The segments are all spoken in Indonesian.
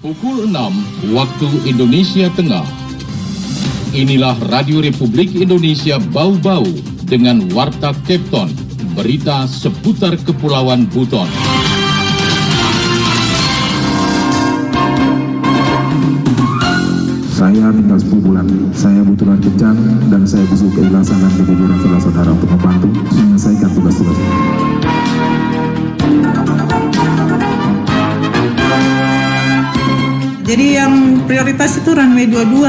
Pukul 6 waktu Indonesia Tengah. Inilah Radio Republik Indonesia Bau-Bau dengan Warta Kepton, berita seputar Kepulauan Buton. Saya tinggal 10 bulan, saya butuh lari kencang dan saya butuh keikhlasan dan kejujuran saudara-saudara untuk membantu menyelesaikan tugas-tugas ini. Jadi yang prioritas itu runway 22.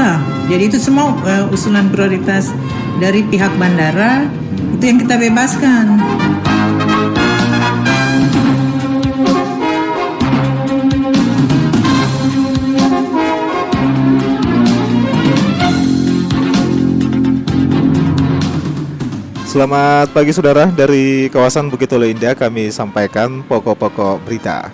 Jadi itu semua usulan prioritas dari pihak bandara itu yang kita bebaskan. Selamat pagi saudara, dari kawasan Bukit Holo Indah kami sampaikan pokok-pokok berita.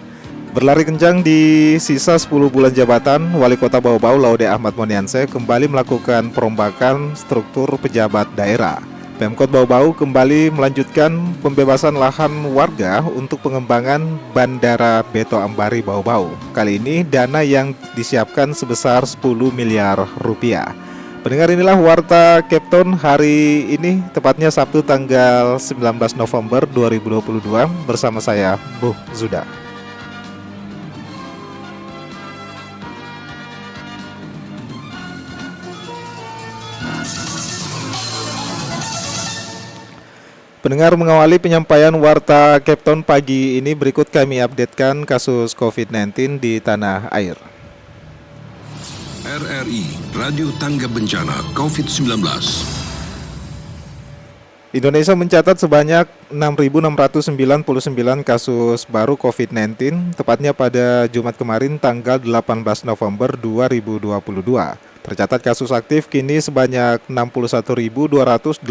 Berlari kencang di sisa 10 bulan jabatan, Wali Kota Bau-Bau Laude Ahmad Monianse kembali melakukan perombakan struktur pejabat daerah. Pemkot Bau-Bau kembali melanjutkan pembebasan lahan warga untuk pengembangan Bandara Beto Ambari Bau-Bau. Kali ini dana yang disiapkan sebesar 10 miliar rupiah. Pendengar, inilah Warta Kepton hari ini, tepatnya Sabtu tanggal 19 November 2022 bersama saya, Bu Zuda. Pendengar, mengawali penyampaian Warta Kepton pagi ini, berikut kami updatekan kasus COVID-19 di tanah air. RRI, Radio Tangga Bencana COVID-19. Indonesia mencatat sebanyak 6.699 kasus baru COVID-19, tepatnya pada Jumat kemarin tanggal 18 November 2022. Tercatat kasus aktif kini sebanyak 61.284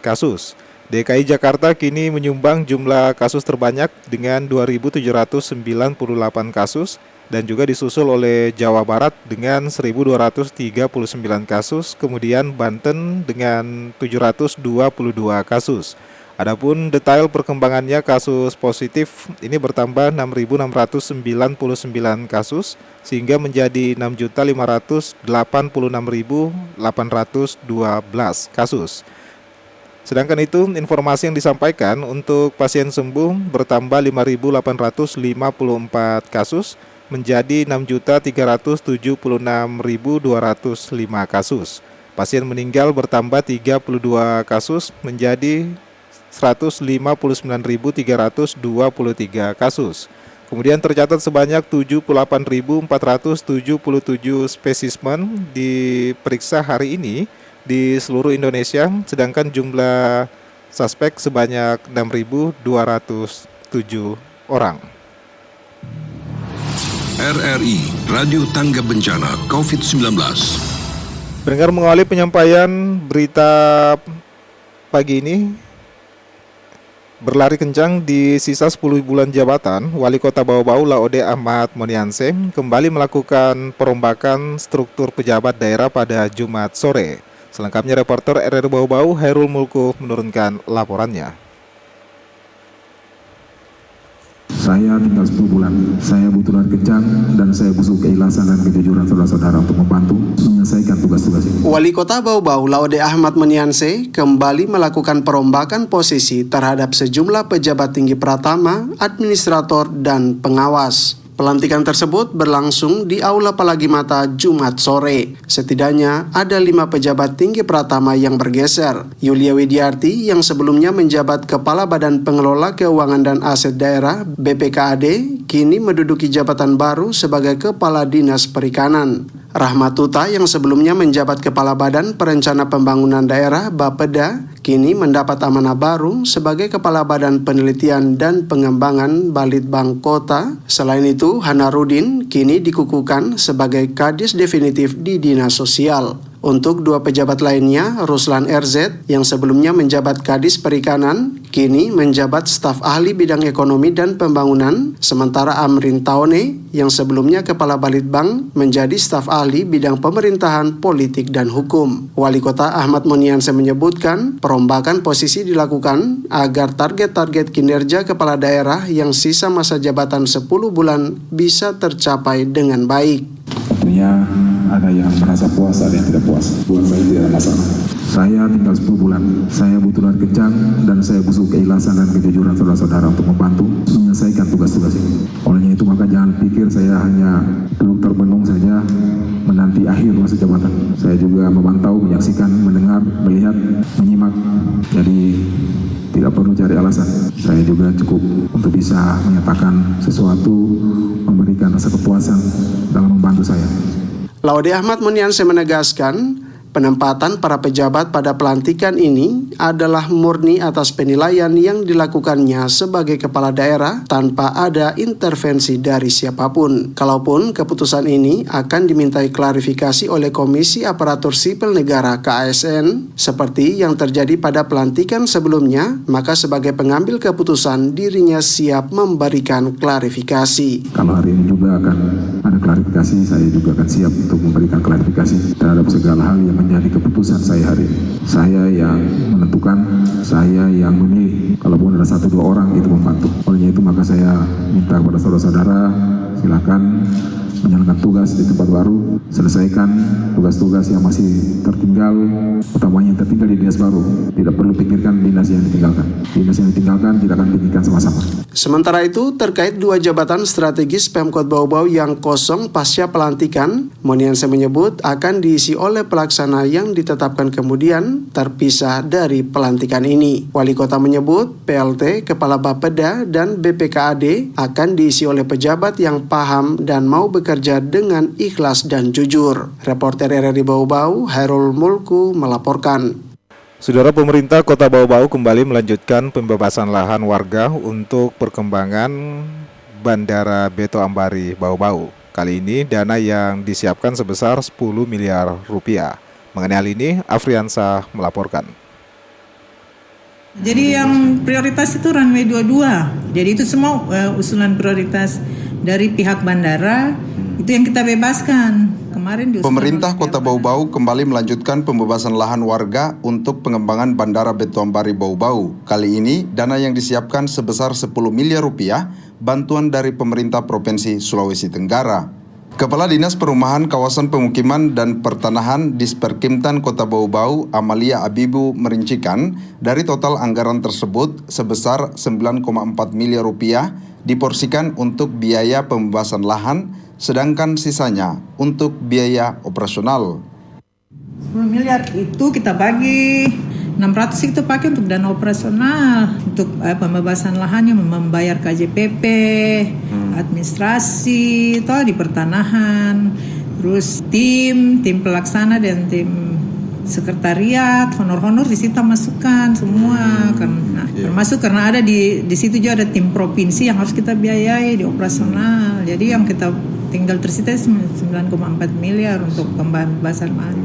kasus. DKI Jakarta kini menyumbang jumlah kasus terbanyak dengan 2.798 kasus dan juga disusul oleh Jawa Barat dengan 1.239 kasus, kemudian Banten dengan 722 kasus. Adapun detail perkembangannya, kasus positif ini bertambah 6.699 kasus sehingga menjadi 6.586.812 kasus. Sedangkan itu, informasi yang disampaikan untuk pasien sembuh bertambah 5.854 kasus menjadi 6.376.205 kasus. Pasien meninggal bertambah 32 kasus menjadi 159.323 kasus. Kemudian tercatat sebanyak 78.477 spesimen diperiksa hari ini di seluruh Indonesia, sedangkan jumlah suspek sebanyak 6.207 orang. RRI, Radio Tangga Bencana COVID-19. Pendengar, mengawali penyampaian berita pagi ini, berlari kencang di sisa 10 bulan jabatan, Wali Kota Bau-Bau Laude Ahmad Monianse kembali melakukan perombakan struktur pejabat daerah pada Jumat sore. Selengkapnya reporter RRI Bau-Bau Hairul Mulku menurunkan laporannya. Saya tinggal 10 bulan, saya butuh lari kencang dan saya butuh keikhlasan dan kejujuran saudara-saudara untuk membantu menyelesaikan tugas-tugas ini. Wali Kota Bau-Bau Laude Ahmad Monianse kembali melakukan perombakan posisi terhadap sejumlah pejabat tinggi pratama, administrator, dan pengawas. Pelantikan tersebut berlangsung di Aula Palagimata Jumat sore. Setidaknya ada 5 pejabat tinggi pratama yang bergeser. Yulia Widiarti yang sebelumnya menjabat Kepala Badan Pengelola Keuangan dan Aset Daerah BPKAD kini menduduki jabatan baru sebagai Kepala Dinas Perikanan. Rahmat Tuta yang sebelumnya menjabat Kepala Badan Perencana Pembangunan Daerah Bapeda kini mendapat amanah baru sebagai Kepala Badan Penelitian dan Pengembangan Balitbang Kota. Selain itu, Hanarudin kini dikukuhkan sebagai Kadis definitif di Dinas Sosial. Untuk 2 pejabat lainnya, Ruslan RZ yang sebelumnya menjabat Kadis Perikanan, kini menjabat staf ahli bidang ekonomi dan pembangunan, sementara Amrin Taone yang sebelumnya Kepala Balitbank menjadi staf ahli bidang pemerintahan, politik, dan hukum. Wali Kota Ahmad Monianse menyebutkan perombakan posisi dilakukan agar target-target kinerja kepala daerah yang sisa masa jabatan 10 bulan bisa tercapai dengan baik. Tentunya ada yang merasa puas, ada yang tidak puas. Buat saya tidak ada masalah. Saya tinggal 10 bulan. Saya butuh lari kencang dan saya butuh keikhlasan dan kejujuran saudara-saudara untuk membantu menyelesaikan tugas-tugas ini. Olehnya itu maka jangan pikir saya hanya duduk termenung saja menanti akhir masa jabatan. Saya juga memantau, menyaksikan, mendengar, melihat, menyimak. Jadi tidak perlu cari alasan. Saya juga cukup untuk bisa menyatakan sesuatu, memberikan rasa kepuasan dalam membantu saya. Laude Ahmad Monianse menegaskan, penempatan para pejabat pada pelantikan ini adalah murni atas penilaian yang dilakukannya sebagai kepala daerah tanpa ada intervensi dari siapapun. Kalaupun keputusan ini akan dimintai klarifikasi oleh Komisi Aparatur Sipil Negara KASN seperti yang terjadi pada pelantikan sebelumnya, maka sebagai pengambil keputusan dirinya siap memberikan klarifikasi. Kalau hari ini juga akan ada klarifikasi, saya juga akan siap untuk memberikan klarifikasi terhadap segala hal yang menjadi keputusan saya hari ini. Saya yang menentukan, saya yang memilih. Kalaupun ada 1-2 orang itu membantu. Olehnya itu maka saya minta kepada saudara-saudara, silakan menjalankan tugas di tempat baru, selesaikan tugas-tugas yang masih tertinggal, utamanya yang tertinggal di dinas baru. Tidak perlu pikirkan dinas yang ditinggalkan. Dinas yang ditinggalkan kita akan pikirkan sama-sama. Sementara itu, terkait 2 jabatan strategis Pemkot Bau-Bau yang kosong pasca pelantikan, Monianse menyebut akan diisi oleh pelaksana yang ditetapkan kemudian terpisah dari pelantikan ini. Wali Kota menyebut PLT, Kepala Bapeda, dan BPKAD akan diisi oleh pejabat yang paham dan mau bekerja dengan ikhlas dan jujur. Reporter RRI Bau-Bau, Hairul Mulku melaporkan. Saudara, pemerintah Kota Bau-Bau kembali melanjutkan pembebasan lahan warga untuk perkembangan Bandara Beto Ambari Bau-Bau. Kali ini dana yang disiapkan sebesar 10 miliar rupiah. Mengenai hal ini, Afriansa melaporkan. Jadi yang prioritas itu runway 22. Jadi itu semua usulan prioritas dari pihak bandara itu yang kita bebaskan. Kemarin Pemerintah Kota Bau-Bau kembali melanjutkan pembebasan lahan warga untuk pengembangan Bandara Beto Ambari Bau-Bau. Kali ini dana yang disiapkan sebesar 10 miliar rupiah bantuan dari pemerintah Provinsi Sulawesi Tenggara. Kepala Dinas Perumahan Kawasan Pemukiman dan Pertanahan Disperkimtan Kota Bau-Bau, Amalia Abibu, merincikan dari total anggaran tersebut sebesar 9,4 miliar rupiah diporsikan untuk biaya pembebasan lahan, sedangkan sisanya untuk biaya operasional. 10 miliar itu kita bagi 600 itu pakai untuk dana operasional, untuk pembebasan lahannya, membayar KJPP, administrasi, toh di pertanahan, terus tim pelaksana dan tim sekretariat, honor-honor di situ masukkan semua, karena termasuk karena ada di situ juga ada tim provinsi yang harus kita biayai di operasional. Jadi yang kita tinggal tersisa 9,4 miliar untuk pembebasan lahan.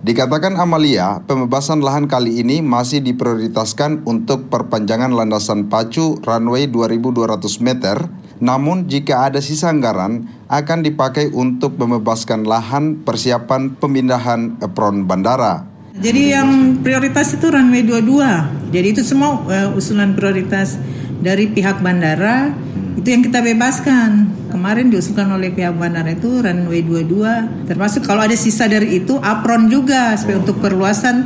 Dikatakan Amalia, pembebasan lahan kali ini masih diprioritaskan untuk perpanjangan landasan pacu runway 2.200 meter, namun jika ada sisa anggaran akan dipakai untuk membebaskan lahan persiapan pemindahan apron bandara. Jadi yang prioritas itu runway 22. Jadi itu semua usulan prioritas dari pihak bandara itu yang kita bebaskan. Kemarin diusulkan oleh pihak bandara itu runway 22, termasuk kalau ada sisa dari itu apron juga supaya untuk perluasan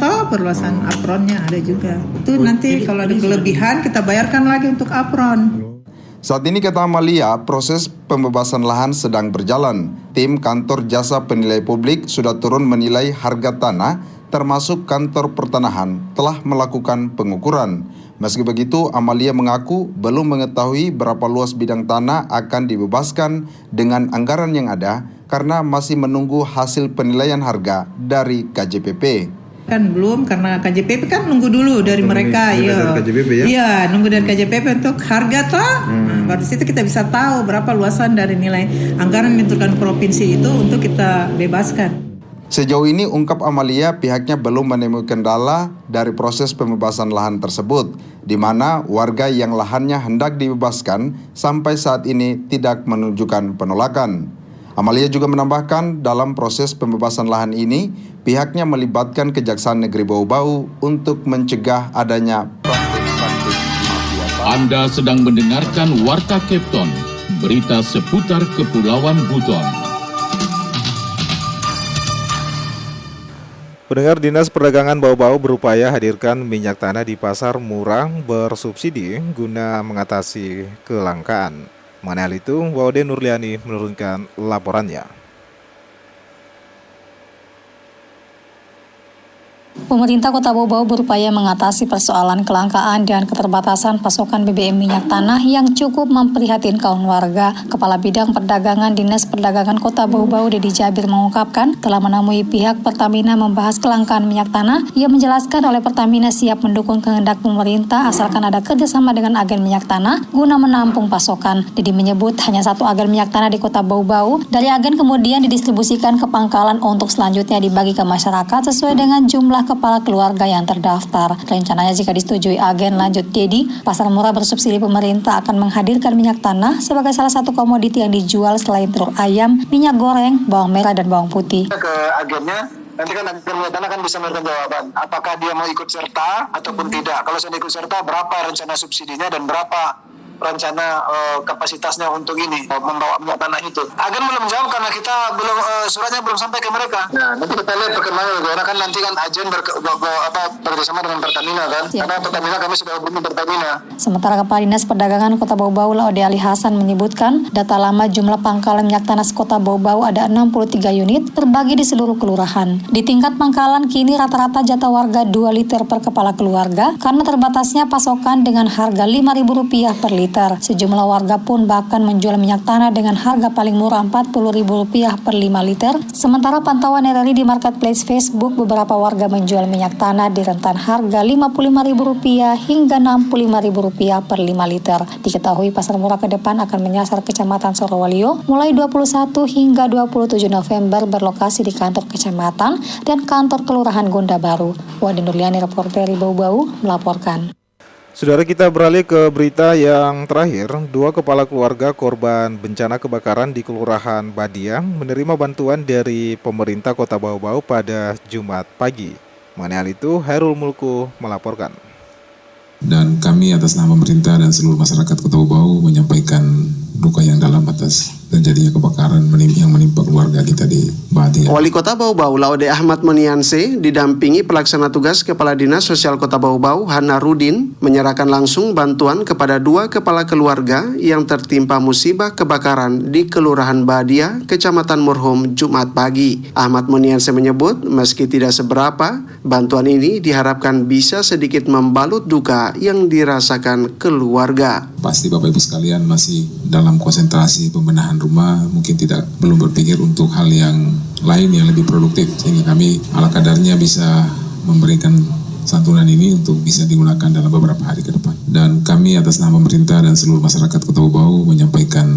apronnya ada juga. Itu nanti kalau ada kelebihan kita bayarkan lagi untuk apron. Saat ini kata Amalia, proses pembebasan lahan sedang berjalan. Tim kantor jasa penilai publik sudah turun menilai harga tanah, termasuk kantor pertanahan telah melakukan pengukuran. Meski begitu, Amalia mengaku belum mengetahui berapa luas bidang tanah akan dibebaskan dengan anggaran yang ada karena masih menunggu hasil penilaian harga dari KJPP. Kan belum, karena KJPP kan nunggu dulu dari mereka. Dari KJPP ya? Iya, nunggu dari KJPP untuk harga toh. Baru situ kita bisa tahu berapa luasan dari nilai anggaran yang ditentukan provinsi itu untuk kita bebaskan. Sejauh ini ungkap Amalia pihaknya belum menemui kendala dari proses pembebasan lahan tersebut, di mana warga yang lahannya hendak dibebaskan sampai saat ini tidak menunjukkan penolakan. Amalia juga menambahkan dalam proses pembebasan lahan ini, pihaknya melibatkan Kejaksaan Negeri Bau-Bau untuk mencegah adanya praktik-praktik mafia. Anda sedang mendengarkan Warta Kepton, berita seputar Kepulauan Buton. Pendengar, Dinas Perdagangan Bau-Bau berupaya hadirkan minyak tanah di pasar murah bersubsidi guna mengatasi kelangkaan. Mengenai hal itu, Waude Nurliani menurunkan laporannya. Pemerintah Kota Bau-Bau berupaya mengatasi persoalan kelangkaan dan keterbatasan pasokan BBM minyak tanah yang cukup memprihatinkan warga. Kepala Bidang Perdagangan Dinas Perdagangan Kota Bau-Bau, Dedi Jabir, mengungkapkan telah menemui pihak Pertamina membahas kelangkaan minyak tanah. Ia menjelaskan oleh Pertamina siap mendukung kehendak pemerintah asalkan ada kerjasama dengan agen minyak tanah guna menampung pasokan. Dedi menyebut hanya satu agen minyak tanah di Kota Bau-Bau. Dari agen kemudian didistribusikan ke pangkalan untuk selanjutnya dibagi ke masyarakat sesuai dengan jumlah kepala keluarga yang terdaftar. Rencananya jika disetujui agen, lanjut Dedi, pasar murah bersubsidi pemerintah akan menghadirkan minyak tanah sebagai salah satu komoditi yang dijual selain telur ayam, minyak goreng, bawang merah, dan bawang putih. Ke agennya, nanti kan agen minyak tanah kan bisa memberikan jawaban apakah dia mau ikut serta ataupun tidak. Kalau sudah ikut serta, berapa rencana subsidinya dan berapa rencana kapasitasnya untuk ini membawa minyak tanah itu. Agen belum jawab karena kita belum suratnya belum sampai ke mereka. Nah, nanti kita lihat perkembangan karena kan nanti kan agen bekerjasama dengan Pertamina kan. Siap. Karena Pertamina kami sudah hubungi Pertamina. Sementara Kepala Dinas Perdagangan Kota Bau-Bau, Laude Ali Hasan, menyebutkan data lama jumlah pangkalan minyak tanah Kota Bau-Bau ada 63 unit terbagi di seluruh kelurahan. Di tingkat pangkalan kini rata-rata jatah warga 2 liter per kepala keluarga karena terbatasnya pasokan dengan harga Rp5.000 per liter. Sejumlah warga pun bahkan menjual minyak tanah dengan harga paling murah Rp40.000 per 5 liter. Sementara pantauan RRI di marketplace Facebook, beberapa warga menjual minyak tanah di rentan harga Rp55.000 hingga Rp65.000 per 5 liter. Diketahui pasar murah ke depan akan menyasar Kecamatan Sorowalio mulai 21 hingga 27 November berlokasi di kantor kecamatan dan kantor kelurahan Gonda Baru. Waude Nurliani, reporter Bau-Bau, melaporkan. Saudara, kita beralih ke berita yang terakhir. 2 kepala keluarga korban bencana kebakaran di Kelurahan Badiang menerima bantuan dari pemerintah Kota Bau-Bau pada Jumat pagi. Mengenai hal itu, Hairul Mulku melaporkan. Dan kami atas nama pemerintah dan seluruh masyarakat Kota Bau-Bau menyampaikan duka yang dalam atas terjadinya kebakaran yang menimpa keluarga kita di Badiang. Wali Kota Bau-Bau, Laude Ahmad Monianse, didampingi pelaksana tugas Kepala Dinas Sosial Kota Bau-Bau, Hana Rudin, menyerahkan langsung bantuan kepada 2 kepala keluarga yang tertimpa musibah kebakaran di Kelurahan Badia, Kecamatan Murhum, Jumat pagi. Ahmad Monianse menyebut, meski tidak seberapa, bantuan ini diharapkan bisa sedikit membalut duka yang dirasakan keluarga. Pasti Bapak Ibu sekalian masih dalam konsentrasi pembenahan rumah, mungkin belum berpikir untuk hal yang lain yang lebih produktif, sehingga kami ala kadarnya bisa memberikan santunan ini untuk bisa digunakan dalam beberapa hari ke depan. Dan kami atas nama pemerintah dan seluruh masyarakat Kota Bau menyampaikan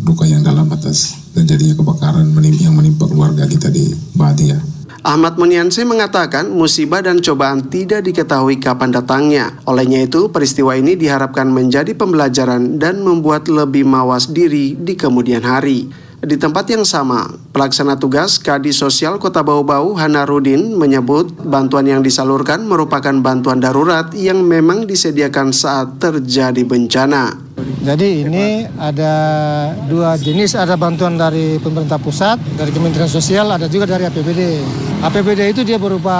duka yang dalam atas terjadinya kebakaran yang menimpa keluarga kita di Badia. Ahmad Monianse mengatakan musibah dan cobaan tidak diketahui kapan datangnya. Olehnya itu, peristiwa ini diharapkan menjadi pembelajaran dan membuat lebih mawas diri di kemudian hari. Di tempat yang sama, pelaksana tugas Kadis Sosial Kota Bau-Bau, Hana Rudin, menyebut bantuan yang disalurkan merupakan bantuan darurat yang memang disediakan saat terjadi bencana. Jadi ini ada 2 jenis, ada bantuan dari pemerintah pusat, dari Kementerian Sosial, ada juga dari APBD. APBD itu dia berupa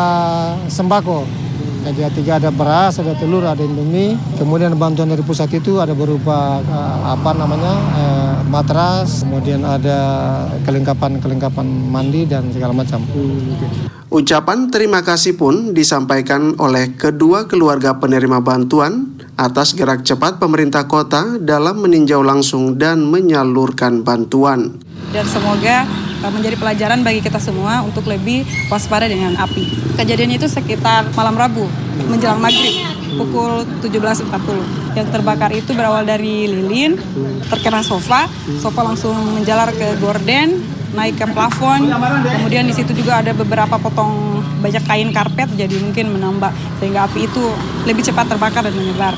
sembako. Jadi ada beras, ada telur, ada Indomie. Kemudian bantuan dari pusat itu ada berupa matras, kemudian ada kelengkapan mandi dan segala macam. Ucapan terima kasih pun disampaikan oleh kedua keluarga penerima bantuan atas gerak cepat pemerintah kota dalam meninjau langsung dan menyalurkan bantuan. Dan semoga menjadi pelajaran bagi kita semua untuk lebih waspada dengan api. Kejadian itu sekitar malam Rabu menjelang maghrib. pukul 17.40. Yang terbakar itu berawal dari lilin, terkena sofa langsung menjalar ke gorden, naik ke plafon, kemudian di situ juga ada beberapa potong banyak kain karpet, jadi mungkin menambah sehingga api itu lebih cepat terbakar dan menyebar.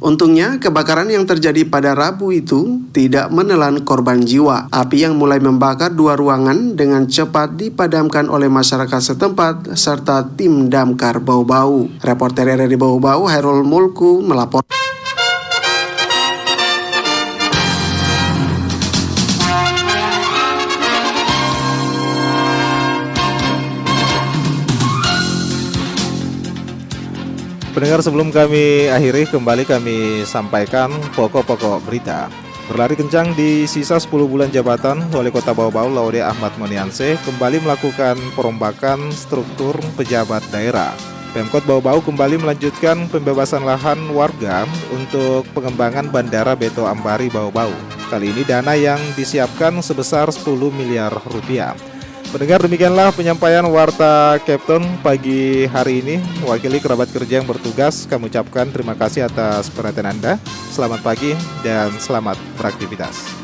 Untungnya, kebakaran yang terjadi pada Rabu itu tidak menelan korban jiwa. Api yang mulai membakar 2 ruangan dengan cepat dipadamkan oleh masyarakat setempat serta tim damkar Bau-Bau. Reporter RRI Bau-Bau, Hairul Mulku, melapor. Pendengar, sebelum kami akhiri, kembali kami sampaikan pokok-pokok berita. Berlari kencang di sisa 10 bulan jabatan, Wali Kota Bau-Bau Laude Ahmad Monianse kembali melakukan perombakan struktur pejabat daerah. Pemkot Bau-Bau kembali melanjutkan pembebasan lahan warga untuk pengembangan Bandara Beto Ambari Bau-Bau. Kali ini dana yang disiapkan sebesar 10 miliar rupiah. Pendengar, demikianlah penyampaian Warta Captain pagi hari ini. Mewakili kerabat kerja yang bertugas, kami ucapkan terima kasih atas perhatian Anda. Selamat pagi dan selamat beraktivitas.